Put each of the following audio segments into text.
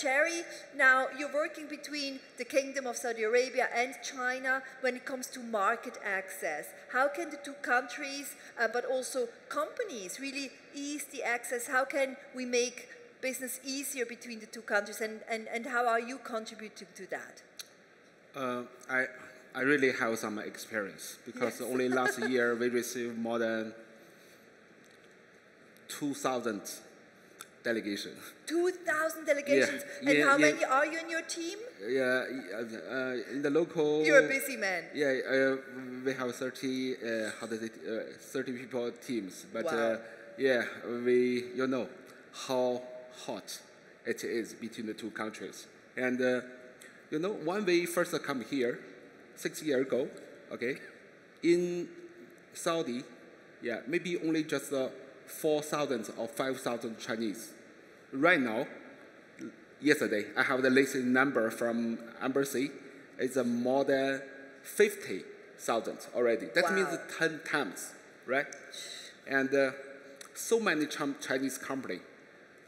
Sherry, now you're working between the Kingdom of Saudi Arabia and China when it comes to market access. How can the two countries, but also companies, really ease the access? How can we make business easier between the two countries, and how are you contributing to that? I really have some experience because only last year we received more than 2,000 delegations. 2,000 delegations? And how many are you in your team? In the local... You're a busy man. Yeah, we have 30 people teams. But wow. We know how hot it is between the two countries. And when we first come here, 6 years ago, okay, in Saudi, maybe only just 4,000 or 5,000 Chinese. Right now, yesterday, I have the latest number from embassy. It's more than 50,000 already. That means 10 times, right? And so many Chinese companies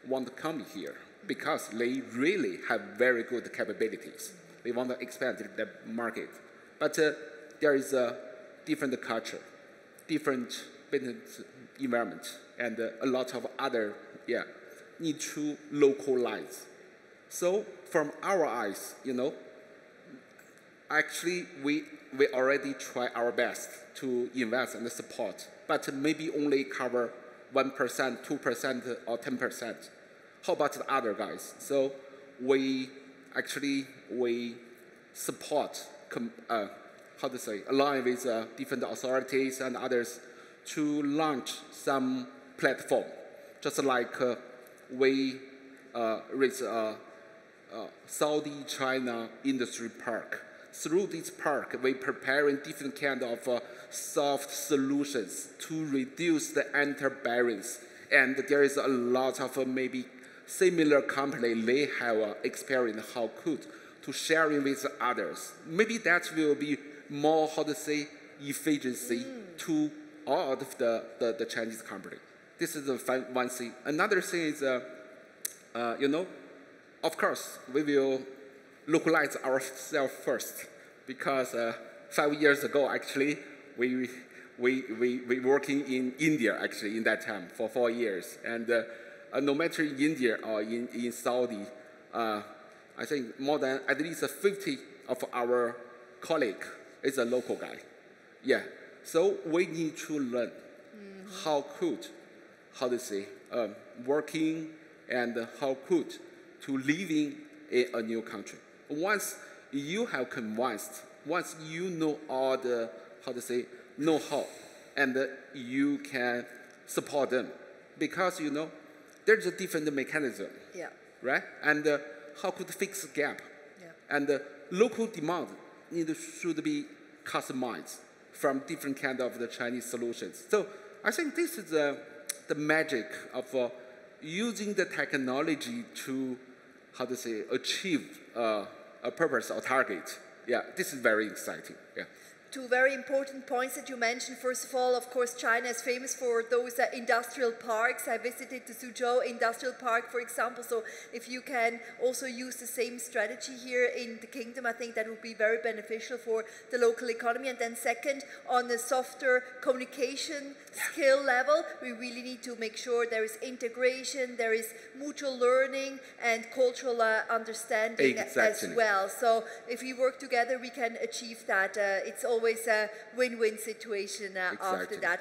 want to come here because they really have very good capabilities. They want to expand the market. But there is a different culture, different business environment, and a lot of other, need to localize. So from our eyes, actually we already try our best to invest and support, but maybe only cover 1%, 2%, or 10%. How about the other guys? So we support, align with different authorities and others to launch some platform, just like we raise Saudi-China Industry Park. Through this park, we preparing different kind of soft solutions to reduce the entry barriers. And there is a lot of maybe similar company, they have experience how good to sharing with others. Maybe that will be more, efficiency to all of the Chinese company. This is the one thing. Another thing is, of course, we will localize ourselves first because 5 years ago, actually, we working in India, actually, in that time for 4 years. And no matter in India or in Saudi, I think more than at least 50 of our colleagues is a local guy. Yeah. So we need to learn how good, working and how good to living in a new country. Once you have convinced, once you know all the, know-how, and you can support them, because, there's a different mechanism, right? And how could fix the gap? And local demand should be customized from different kind of the Chinese solutions. So I think this is the magic of using the technology to, achieve a purpose or target. Yeah, this is very exciting. Yeah. Two very important points that you mentioned. First of all, of course, China is famous for those industrial parks. I visited the Suzhou Industrial Park, for example. So if you can also use the same strategy here in the kingdom, I think that would be very beneficial for the local economy. And then second, on the softer communication skill level, we really need to make sure there is integration, there is mutual learning and cultural understanding as well. So if we work together, we can achieve that. It's always a win-win situation after that.